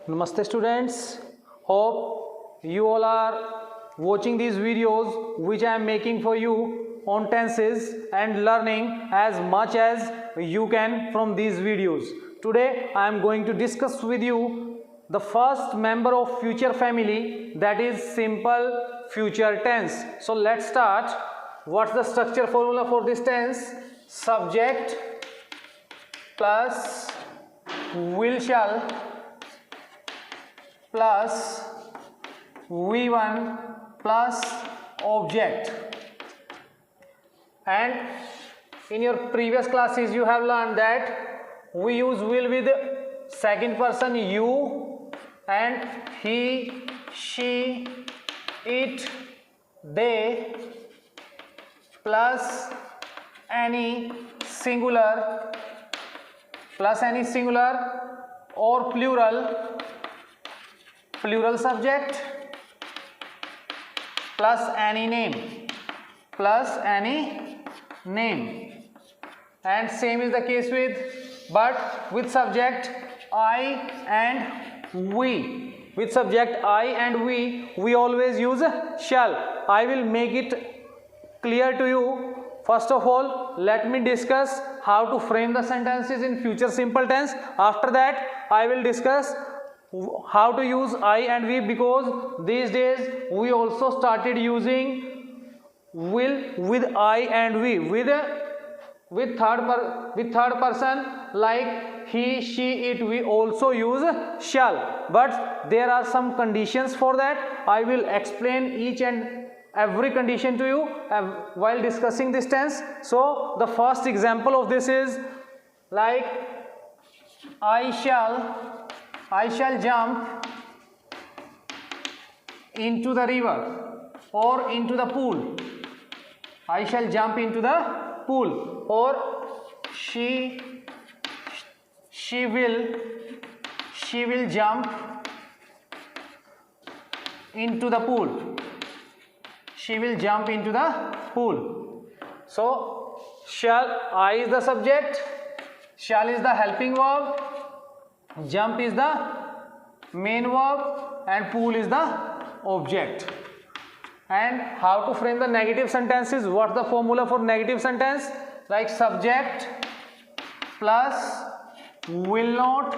Namaste students, hope you all are watching these videos which I am making for you on tenses and learning as much as you can from these videos. Today I am going to discuss with you the first member of future family, that is simple future tense. So let's start. What's the structure formula for this tense? Subject plus will shall plus V1 plus object. And in your previous classes you have learned that we use will with second person you and he, she, it, they plus any singular or plural subject plus any name, and same is the case with subject I and we. With subject I and we always use shall. I will make it clear to you. First of all, let me discuss how to frame the sentences in future simple tense. After that, I will discuss how to use I and we, because these days we also started using will with I and we with third person like he, she, it. We also use shall, but there are some conditions for that. I will explain each and every condition to you while discussing this tense. So the first example of this is like I shall jump into the river or into the pool. I shall jump into the pool. Or she will jump into the pool. She will jump into the pool. So shall, I is the subject, shall is the helping verb, jump is the main verb, and pool is the object. And how to frame the negative sentences? What's the formula for negative sentence? Like subject plus will not,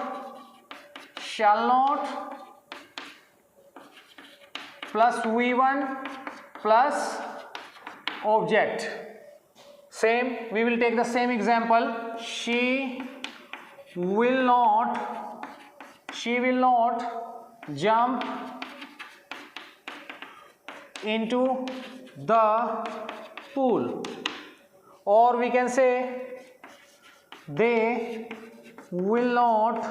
shall not plus V1 plus object. Same, we will take the same example. She will not jump into the pool. Or we can say they will not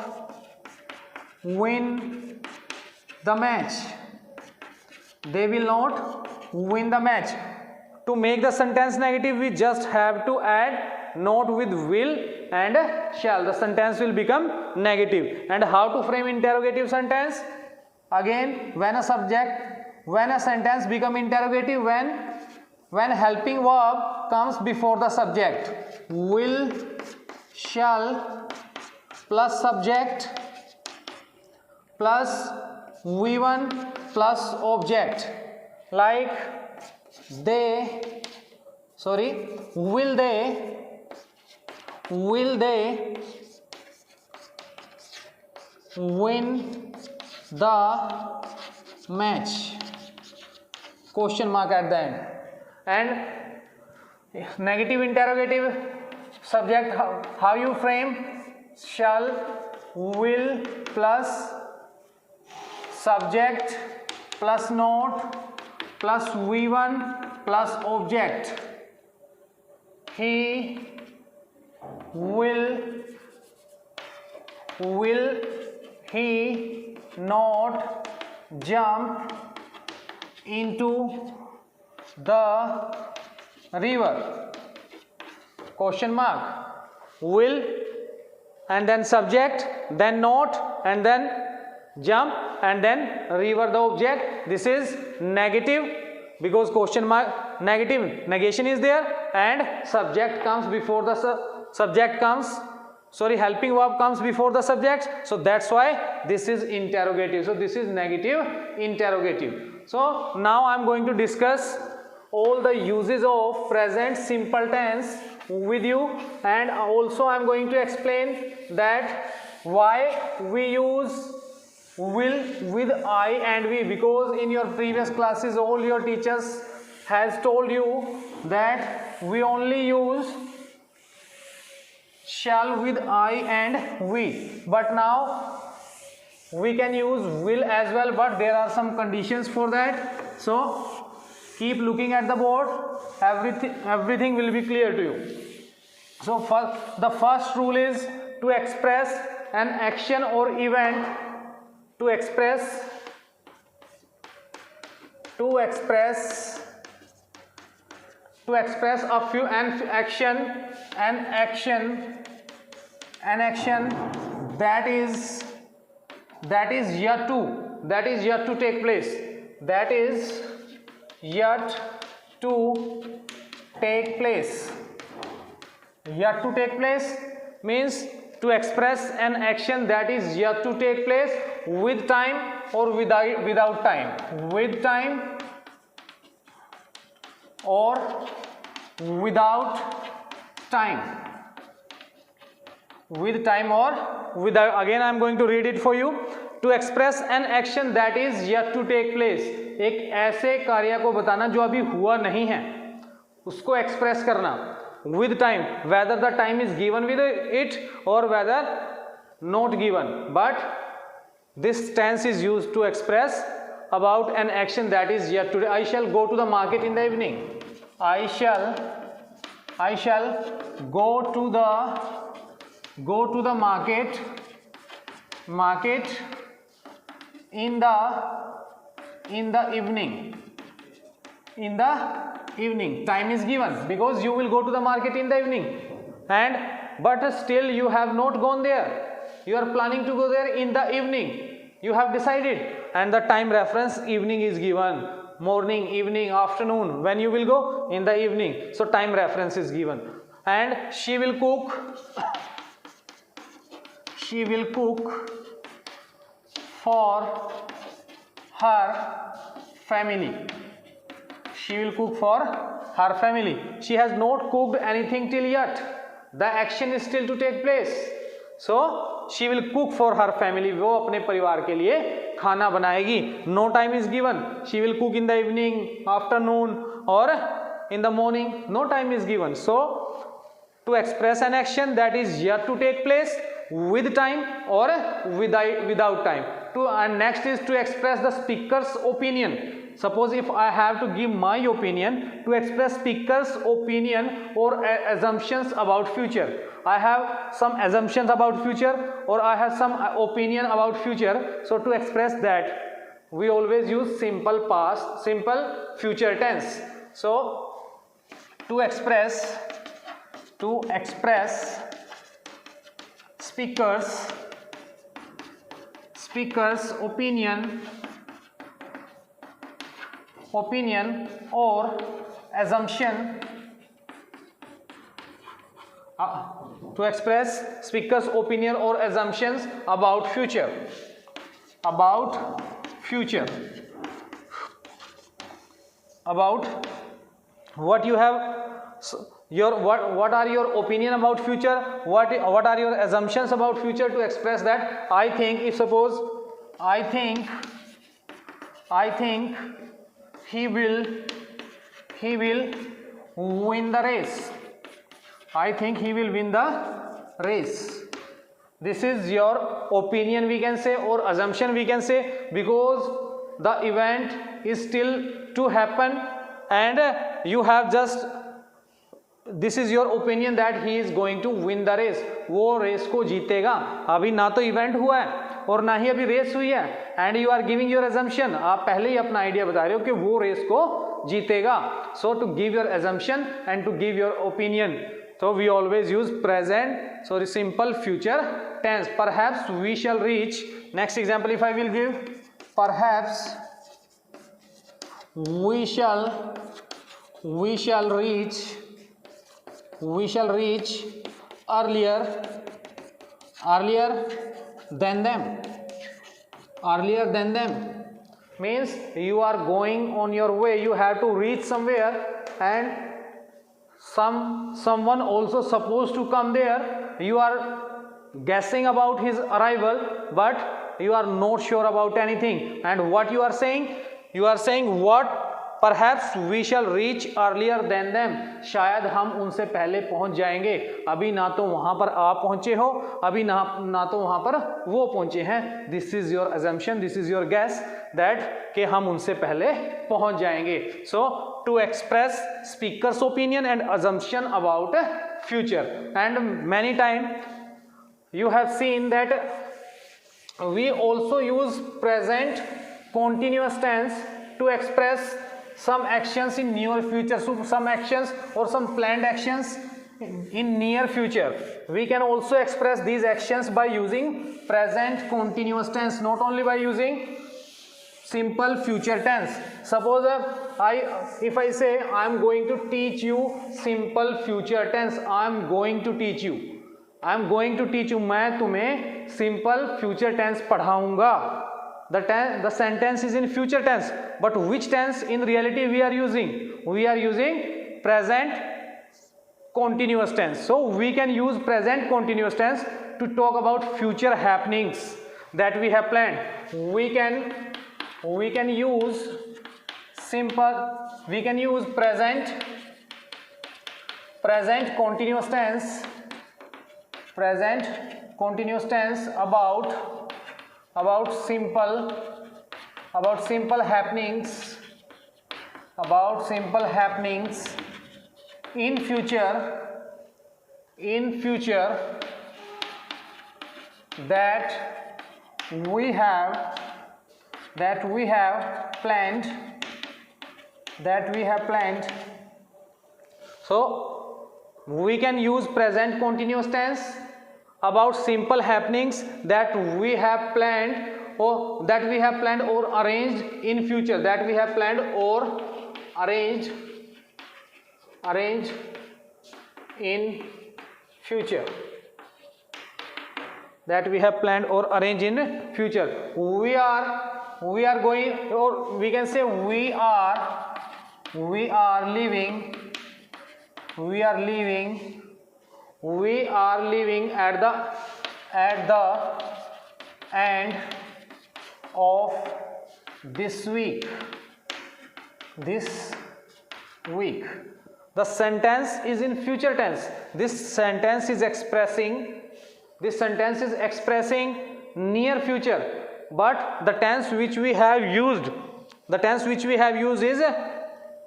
win the match. They will not win the match. To make the sentence negative, we just have to add not with will and shall. The sentence will become negative. And how to frame interrogative sentence? Again, when a sentence become interrogative, when helping verb comes before the subject. Will, shall plus subject plus V1 plus object. Like will they win the match? Question mark at the end. And negative interrogative subject, how you frame? Shall, will plus subject plus not plus V1 plus object. He will he not jump into the river? Question mark. Will and then subject, then not, and then jump, and then river the object. This is negative because question mark, negative, negation is there, and subject comes before the subject comes sorry, helping verb comes before the subject, so that's why this is interrogative. So this is negative interrogative. So now I'm going to discuss all the uses of present simple tense with you, and also I'm going to explain that why we use will with I and we, because in your previous classes all your teachers has told you that we only use shall with I and we, but now we can use will as well, but there are some conditions for that. So keep looking at the board, everything will be clear to you. So the first rule is to express an action or event, to express a few an action that is yet to take place, that is yet to take place. Yet to take place means to express an action that is yet to take place with time or without time, with time or without time, with time or without. Again I am going to read it for you. To express an action that is yet to take place, एक ऐसे कार्य को बताना जो अभी हुआ नहीं है, उसको एक्सप्रेस करना with time, whether the time is given with it or whether not given, but this tense is used to express about an action that is yet to. I shall go to the market in the evening. I shall go to the market in the evening. Time is given because you will go to the market in the evening, but still you have not gone there. You are planning to go there in the evening, you have decided, and the time reference evening is given. Morning, evening, afternoon, when you will go in the evening, so time reference is given. And she will cook for her family. She will cook for her family. She has not cooked anything till yet. The action is still to take place. So she will cook for her family. वो अपने परिवार के लिए खाना बनाएगी. No time is given. She will cook in the evening, afternoon, or in the morning. No time is given. So to express an action that is yet to take place with time or without time. And next is to express the speaker's opinion. Suppose if I have to give my opinion, to express speaker's opinion or assumptions about future. I have some assumptions about future or I have some opinion about future. So to express that, we always use simple past, simple future tense. So to express speaker's opinion or assumption, to express speaker's opinion or assumptions about future, about what you have, what are your opinion about future, what are your assumptions about future. To express that, I think, if suppose I think he will win the race. I think he will win the race. This is your opinion, we can say, or assumption, we can say, because the event is still to happen and you have just, this is your opinion that he is going to win the race. वो race को जीतेगा. अभी ना तो event हुआ है और ना ही अभी रेस हुई है, and you are giving your assumption. आप पहले ही अपना आइडिया बता रहे हो कि वो रेस को जीतेगा. So to give your assumption and to give your opinion, so we always use present, so the simple future tense. Perhaps we shall reach. Next example if I will give, perhaps we shall reach earlier earlier than them. Earlier than them means you are going on your way, you have to reach somewhere, and someone also supposed to come there. You are guessing about his arrival, but you are not sure about anything. And what you are saying? You are saying what? Perhaps we shall reach earlier than them. शायद हम उनसे पहले पहुंच जाएंगे. अभी ना तो वहां पर आप पहुंचे हो, अभी ना तो वहां पर वो पहुंचे हैं. This is your assumption, this is your guess that कि हम उनसे पहले पहुंच जाएंगे. So to express speaker's opinion and assumption about future. And many times you have seen that we also use present continuous tense to express some actions in near future. So some actions or some planned actions in near future. We can also express these actions by using present continuous tense, not only by using simple future tense. Suppose if I say I am going to teach you simple future tense, I am going to teach you, I am going to teach you, मैं तुम्हें simple future tense पढ़ाऊंगा. The sentence is in future tense, but which tense in reality we are using? We are using present continuous tense. So we can use present continuous tense to talk about future happenings that we have planned. We can use present continuous tense about simple happenings in future that we have planned. So we can use present continuous tense about simple happenings that we have planned or arranged in future, that we have planned or arranged in future, that we have planned or arranged in future. We are going, or we can say we are living at the end of this week. The sentence is in future tense. This sentence is expressing near future, but the tense which we have used is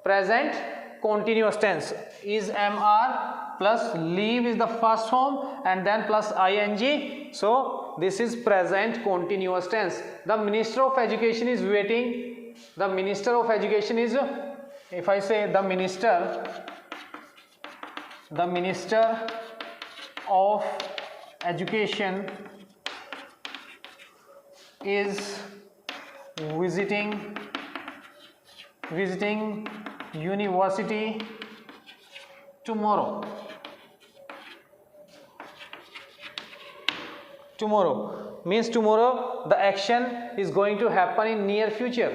present continuous tense. Is MR plus leave is the first form and then plus ing. So this is present continuous tense. The Minister of Education is waiting. The Minister of Education is, if I say the Minister of Education is visiting university tomorrow. Means tomorrow the action is going to happen in near future,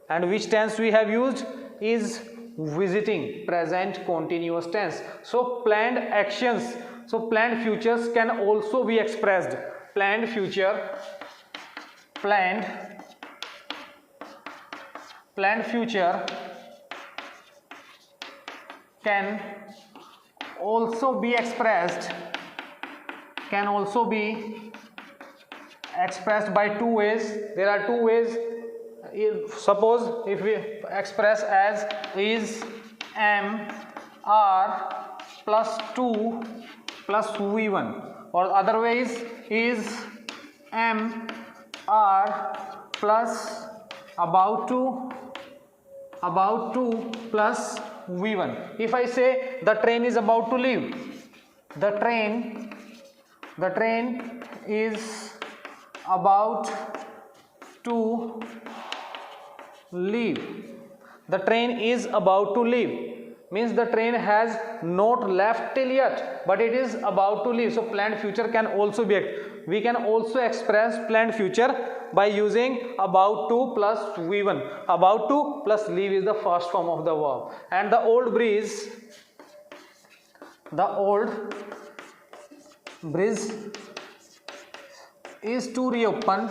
and which tense we have used is visiting, present continuous tense. So planned actions, so planned futures can also be expressed. Planned future can also be expressed by two ways. There are two ways. Suppose if we express as is MR plus 2 plus V1, or other ways is MR plus about 2 plus V1. If I say the train is about to leave, the train is about to leave. The train is about to leave means the train has not left till yet, but it is about to leave. So planned future can also be We can also express planned future by using about to plus V1. About to plus leave is the first form of the verb. And the old breeze is to reopen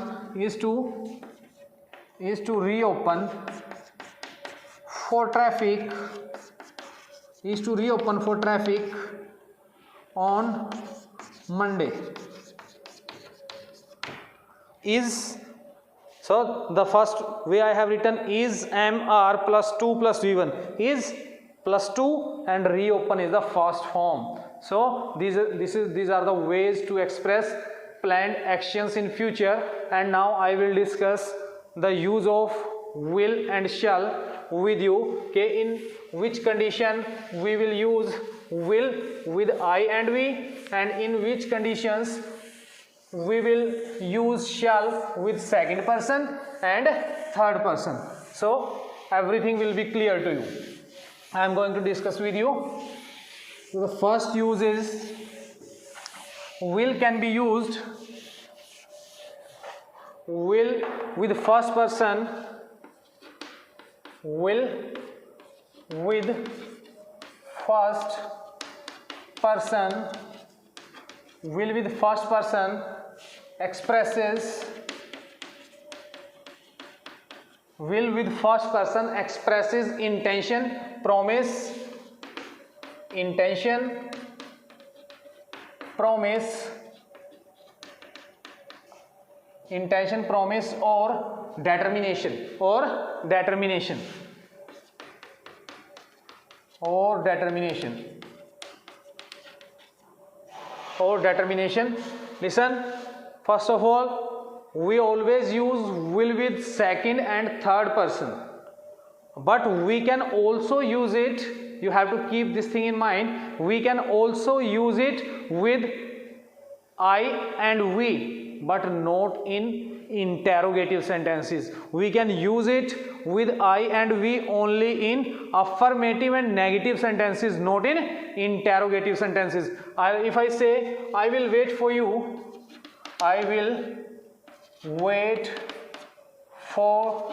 for traffic on Monday. Is, so the first way I have written is MR plus 2 plus V1 is plus 2 and reopen is the first form. So these are the ways to express planned actions in future. And now I will discuss the use of will and shall with you. Okay, in which condition we will use will with I and we, and in which conditions we will use shall with second person and third person. So everything will be clear to you. I am going to discuss with you. So the first use is will can be used will with first person, will with first person, will with first person expresses intention, promise, or determination, Listen, first of all, we always use will with second and third person, but we can also use it, you have to keep this thing in mind, we can also use it with I and we, but not in interrogative sentences. We can use it with I and we only in affirmative and negative sentences, not in interrogative sentences. If I say I will wait for you, I will wait for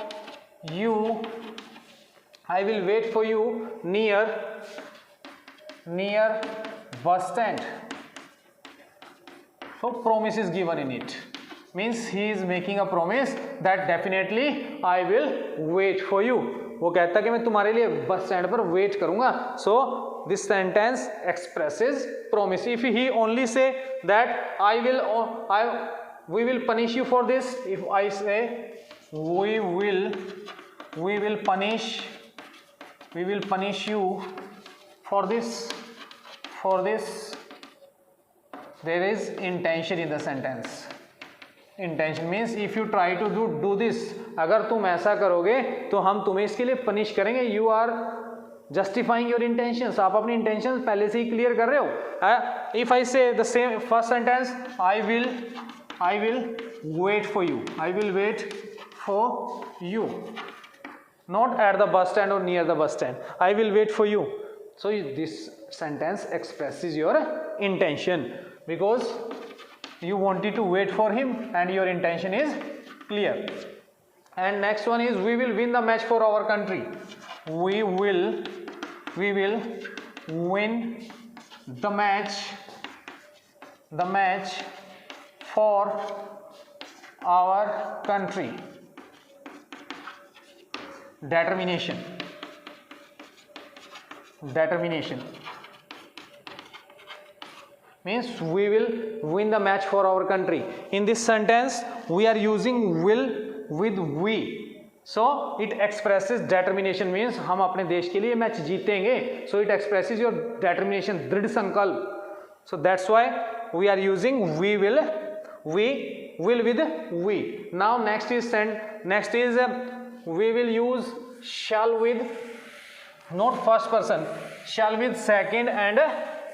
you, I will wait for you near bus stand. So promise is given in it, means he is making a promise that definitely I will wait for you. वो कहता है कि मैं तुम्हारे लिए bus stand पर wait करूंगा. So this sentence expresses promise. If he only say that we will punish you for this, if I say we will punish you for this, there is intention in the sentence. Intention means if you try to do this, अगर तुम ऐसा करोगे तो हम तुम्हें इसके लिए punish करेंगे. You are justifying your intentions. आप अपनी intentions पहले से ही क्लियर कर रहे हो. If I say the same first sentence, I will wait for you. I will wait for you. Not at the bus stand or near the bus stand. I will wait for you. So this sentence expresses your intention, because you wanted to wait for him and your intention is clear. And next one is we will win the match for our country. We will win the match for our country. Determination means we will win the match for our country. In this sentence we are using will with we, so it expresses determination, means हम अपने देश के लिए match जीतेंगे. So it expresses your determination, दृढ़ संकल्प. So that's why we are using we will with we. Now next is we will use shall with not first person, shall with second and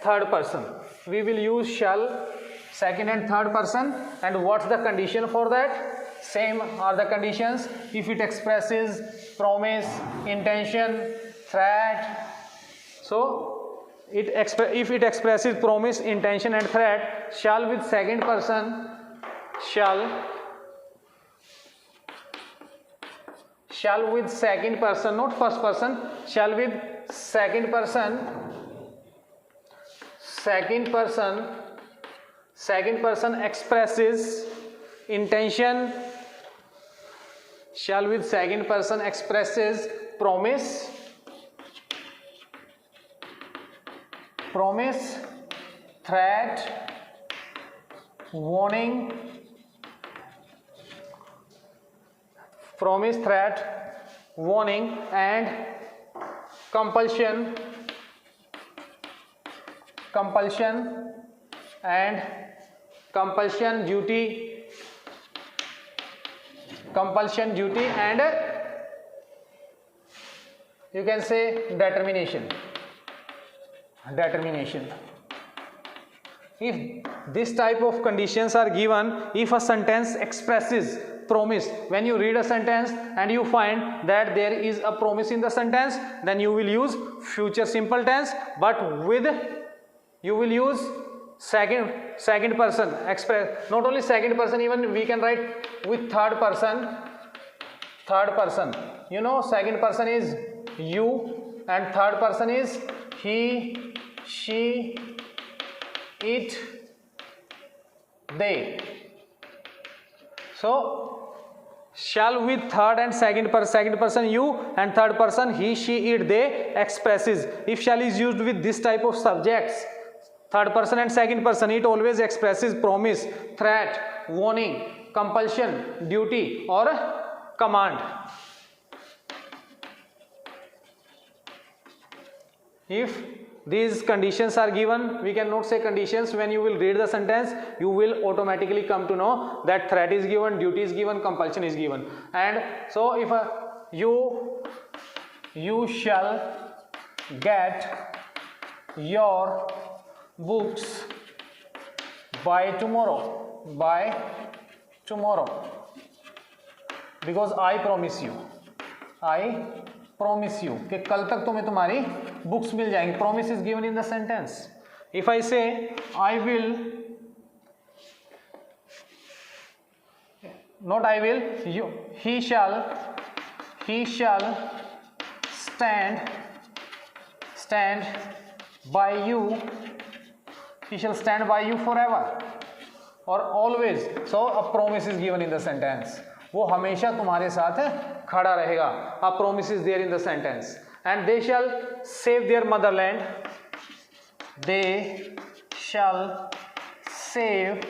third person. We will use shall second and third person. And what's the condition for that? Same are the conditions. If it expresses promise, intention, threat. So if it expresses promise, intention and threat, shall with second person shall with second person, not first person, shall with second person expresses intention, shall with second person expresses promise, threat, warning, and compulsion duty, and you can say determination. If this type of conditions are given, if a sentence expresses promise, when you read a sentence and you find that there is a promise in the sentence, then you will use future simple tense, but you will use second person express, not only second person, even we can write with third person. You know, second person is you and third person is he, she, it, they. So shall with third and second person you and third person he, she, it, they expresses. If shall is used with this type of subjects, third person and second person, it always expresses promise, threat, warning, compulsion, duty, or command. If these conditions are given, we cannot say conditions. When you will read the sentence, you will automatically come to know that threat is given, duty is given, compulsion is given. And so if you shall get your books by tomorrow, because I promise you कि कल तक तुम्हें तुम्हारी books मिल जाएंगी. Promise is given in the sentence. If I say he shall stand by you. He shall stand by you forever or always. So a promise is given in the sentence. वो हमेशा तुम्हारे साथ खड़ा रहेगा. A promise is there in the sentence. And they shall save their motherland. They shall save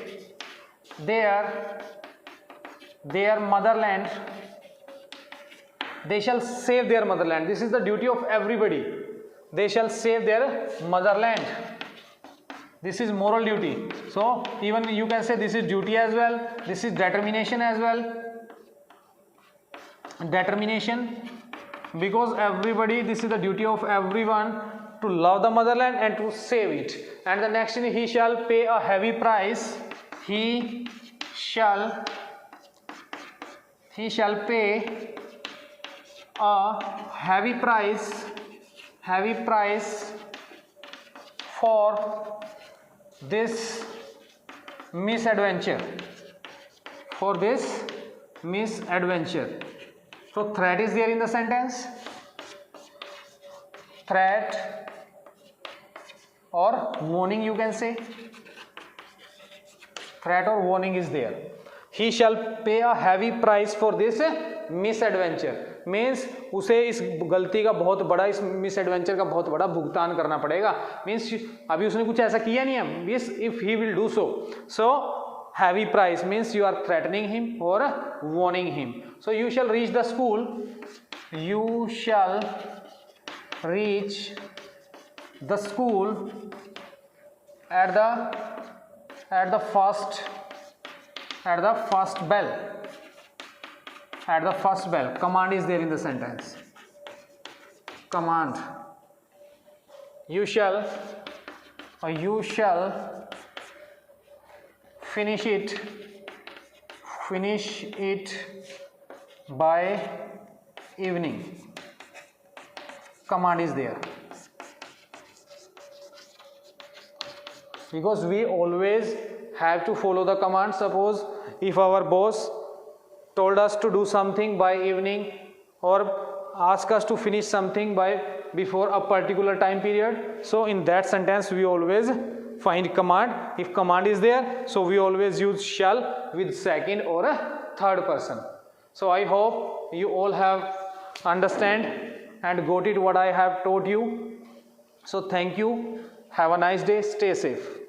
their motherland. They shall save their motherland. This is the duty of everybody. They shall save their motherland. This is moral duty. So even you can say this is duty as well. This is determination as well. Determination, because everybody, this is the duty of everyone to love the motherland and to save it. And the next thing, he shall pay a heavy price. He shall pay a heavy price for this misadventure. So threat is there in the sentence. Threat or warning, you can say. Threat or warning is there. He shall pay a heavy price for this misadventure. Means उसे इस गलती का बहुत बड़ा, इस misadventure का बहुत बड़ा भुगतान करना पड़ेगा. मीन्स अभी उसने कुछ ऐसा किया नहीं है. Means if he will do so heavy price means you are threatening him or warning him. So you shall reach the school. You shall reach the school at the first bell. At the first bell. Command is there in the sentence. Command. You shall finish it by evening. Command is there. Because we always have to follow the command. Suppose if our boss told us to do something by evening or ask us to finish something by before a particular time period, so in that sentence we always find command. If command is there, so we always use shall with second or a third person. So I hope you all have understand and got it what I have taught you. So thank you, have a nice day, stay safe.